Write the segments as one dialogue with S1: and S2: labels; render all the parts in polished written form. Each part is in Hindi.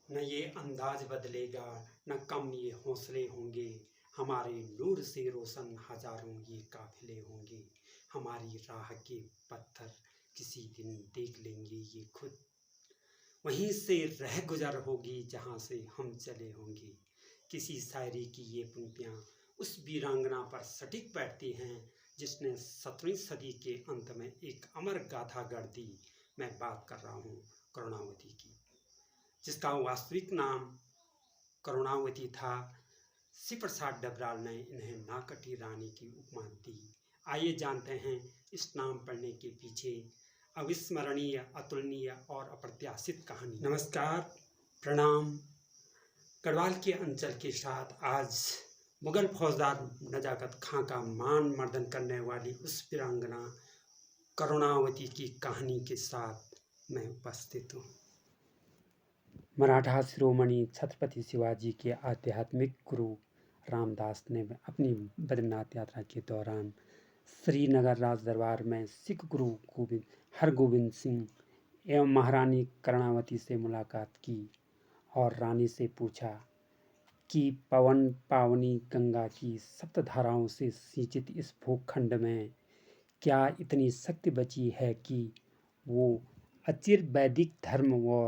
S1: न ये अंदाज बदलेगा, न कम ये हौसले होंगे। हमारे नूर से रोशन हजारों ये काफिले होंगे। हमारी राह के पत्थर किसी दिन देख लेंगे ये खुद। वहीं से रह गुजर होगी जहाँ से हम चले होंगे। किसी शायरी की ये पंक्तियाँ उस वीरांगना पर सटीक बैठती हैं जिसने 17वीं सदी के अंत में एक अमर गाथा गढ़ दी। मैं बात कर रहा हूँ करुणावती की, जिसका वास्तविक नाम करुणावती था। श्री प्रसाद डबराल ने इन्हें नाकटी रानी की उपमा दी। आइए जानते हैं इस नाम पढ़ने के पीछे अविस्मरणीय, अतुलनीय और अप्रत्याशित कहानी। नमस्कार, प्रणाम। गढ़वाल के अंचल के साथ आज मुगल फौजदार नजाकत खां का मान मर्दन करने वाली उस वीरांगना करुणावती की कहानी के साथ मैं उपस्थित हूँ। मराठा शिरोमणि छत्रपति शिवाजी के आध्यात्मिक गुरु रामदास ने अपनी बद्रीनाथ यात्रा के दौरान श्रीनगर राज दरबार में सिख गुरु हरगोबिंद सिंह एवं महारानी कर्णावती से मुलाकात की और रानी से पूछा कि पवन पावनी गंगा की सप्तधाराओं से सिंचित इस भूखंड में क्या इतनी शक्ति बची है कि वो अचिर वैदिक धर्म व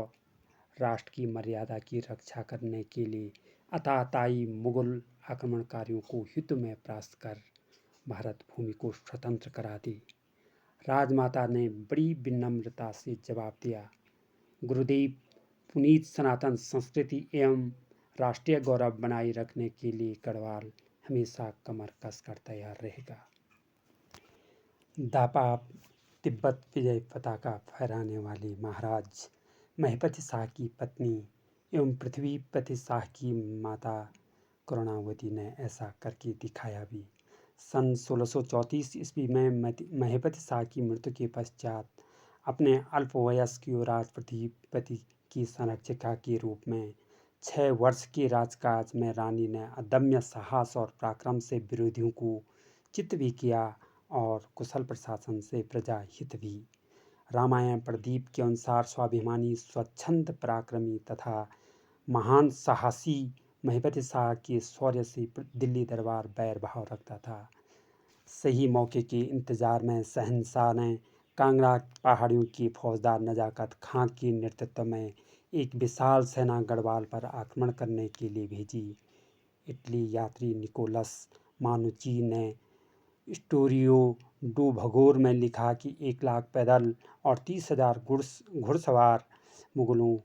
S1: राष्ट्र की मर्यादा की रक्षा करने के लिए अताताई मुगल आक्रमणकारियों को युद्ध में परास्त कर भारत भूमि को स्वतंत्र करा दी। राजमाता ने बड़ी विनम्रता से जवाब दिया, गुरुदेव, पुनीत सनातन संस्कृति एवं राष्ट्रीय गौरव बनाए रखने के लिए गढ़वाल हमेशा कमर कसकर तैयार रहेगा। दापा तिब्बत विजय पताका फहराने वाले महाराज महिपति शाह की पत्नी एवं पृथ्वीपति शाह की माता करुणावती ने ऐसा करके दिखाया भी। सन 1634 ईस्वी में महिपति शाह की मृत्यु के पश्चात अपने अल्पवयस्क युवराज पृथ्वीपति की संरक्षिका के रूप में 6 वर्ष के राजकाज में रानी ने अदम्य साहस और पराक्रम से विरोधियों को चित भी किया और कुशल प्रशासन से प्रजा हित भी। रामायण प्रदीप के अनुसार स्वाभिमानी, स्वच्छंद, पराक्रमी तथा महान साहसी महिपति शाह के शौर्य से दिल्ली दरबार बैर भाव रखता था। सही मौके के इंतजार में शहंशाह ने कांगड़ा पहाड़ियों के फौजदार नजाकत खां के नेतृत्व में एक विशाल सेना गढ़वाल पर आक्रमण करने के लिए भेजी। इटली यात्री निकोलस मानुची ने स्टोरियो डू भगोर में लिखा कि 1 लाख पैदल और 30,000 घुड़सवार मुगलों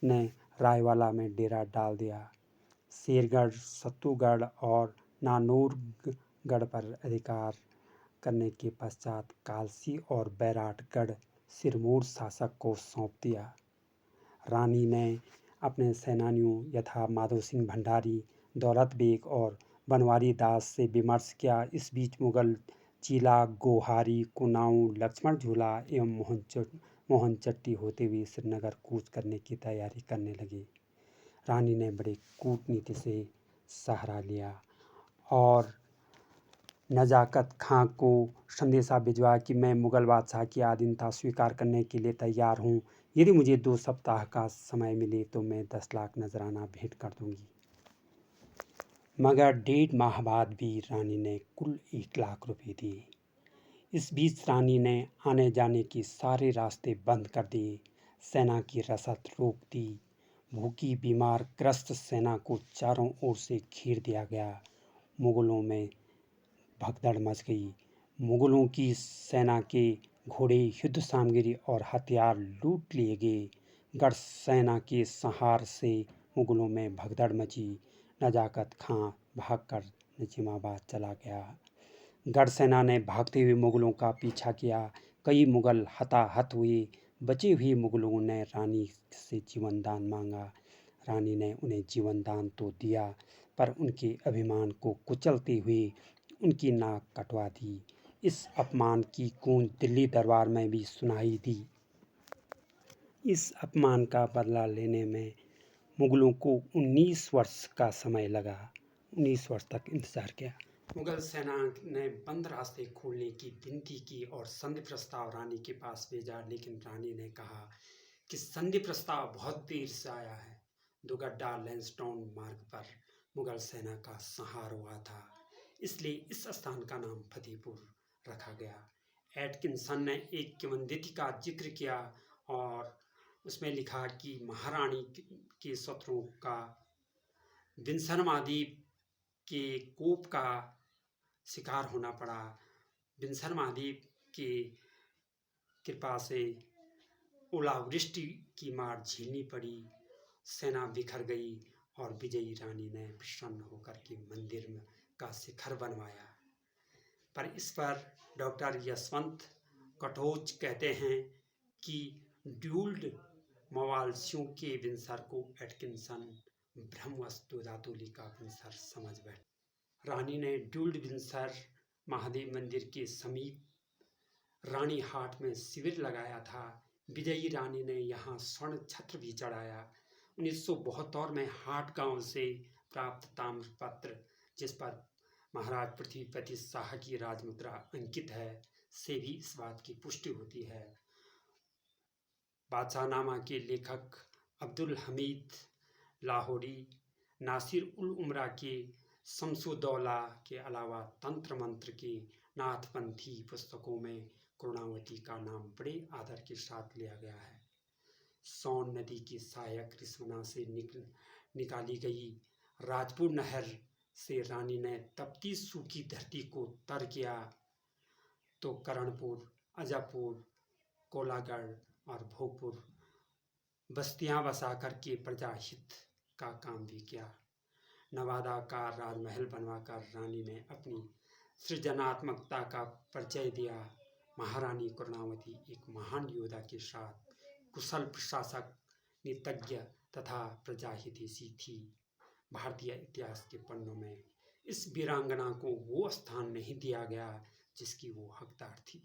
S1: ने रायवाला में डेरा डाल दिया। शेरगढ़, सत्तूगढ़ और नानूरगढ़ पर अधिकार करने के पश्चात कालसी और बैराटगढ़ सिरमौर शासक को सौंप दिया। रानी ने अपने सेनानियों यथा माधव सिंह भंडारी, दौलत बेग और बनवारी दास से विमर्श किया। इस बीच मुगल चीला, गोहारी, कुनाऊं, लक्ष्मण झूला एवं मोहनचट्टी होते हुए श्रीनगर कूच करने की तैयारी करने लगे। रानी ने बड़े कूटनीति से सहारा लिया और नजाकत खां को संदेशा भिजवा कि मैं मुगल बादशाह की आधीनता स्वीकार करने के लिए तैयार हूँ। यदि मुझे 2 सप्ताह का समय मिले तो मैं 10 लाख नजराना भेंट कर दूंगी। मगर 1.5 माह बाद भी रानी ने कुल 1 लाख रुपए दिए। इस बीच रानी ने आने जाने के सारे रास्ते बंद कर दिए, सेना की रसद रोक दी। भूखी, बीमार, ग्रस्त सेना को चारों ओर से घेर दिया गया। मुगलों में भगदड़ मच गई। मुगलों की सेना के घोड़े, युद्ध सामग्री और हथियार लूट लिए गए। गढ़ सेना के संहार से मुगलों में भगदड़ मची। नजाकत खां भागकर निजामाबाद चला गया। गढ़ सेना ने भागते हुए मुगलों का पीछा किया। कई मुगल हताहत हुए। बचे हुए मुगलों ने रानी से जीवन दान मांगा। रानी ने उन्हें जीवन दान तो दिया, पर उनके अभिमान को कुचलते हुए उनकी नाक कटवा दी। इस अपमान की गूंज दिल्ली दरबार में भी सुनाई दी। इस अपमान का बदला लेने में मुगलों को 19 वर्ष का समय लगा। 19 वर्ष तक इंतजार किया। मुगल सेना ने बंद रास्ते खोलने की विनती की और संधि प्रस्ताव रानी के पास भेजा, लेकिन रानी ने कहा कि संधि प्रस्ताव बहुत देर से आया है। दुगड्डा लैंसडाउन मार्ग पर मुगल सेना का संहार हुआ था, इसलिए इस स्थान का नाम फतेहपुर रखा गया। एटकिंसन ने एक किंवदंती का जिक्र किया और उसमें लिखा कि महारानी के शत्रुओं का विंसन महाद्वीप के कोप का शिकार होना पड़ा। विंसन महाद्वीप की कृपा से ओलावृष्टि की मार झेलनी पड़ी, सेना बिखर गई और विजयी रानी ने प्रसन्न होकर के मंदिर का शिखर बनवाया। पर इस पर डॉक्टर यशवंत कटोच कहते हैं कि ड्यूल्ड मवालसियों के विंसर को एटकिंसन ब्रह्मवस्तु धातुली का विंसर समझ बैठे। रानी ने ड्यूल्ड विंसर महादेव मंदिर के समीप रानी हाट में शिविर लगाया था। विजयी रानी ने यहाँ स्वर्ण छत्र भी चढ़ाया। 1972 में हाट गांव से प्राप्त ताम्रपत्र, जिस पर महाराज पृथ्वीपति शाह की राजमुद्रा अंकित है, से भी इस बात की पुष्टि होती है। बादशाहनामा के लेखक अब्दुल हमीद लाहौरी नासिर उल उमरा के शम्सुद्दौला के अलावा तंत्र मंत्र के नाथपंथी पुस्तकों में कर्णावती का नाम बड़े आदर के साथ लिया गया है। सोन नदी की सहायक रिस्वना से निकाली गई राजपुर नहर से रानी ने तपती सूखी धरती को तर किया, तो करणपुर, अजापुर, कोलागढ़ और भोगपुर बस्तियां बसा करके प्रजाहित का काम भी किया। नवादा का राजमहल बनवाकर रानी ने अपनी सृजनात्मकता का परिचय दिया। महारानी कर्णावती एक महान योद्धा के साथ कुशल प्रशासक, नीतिज्ञ तथा प्रजाहितैषी थी। भारतीय इतिहास के पन्नों में इस वीरांगना को वो स्थान नहीं दिया गया जिसकी वो हकदार थी।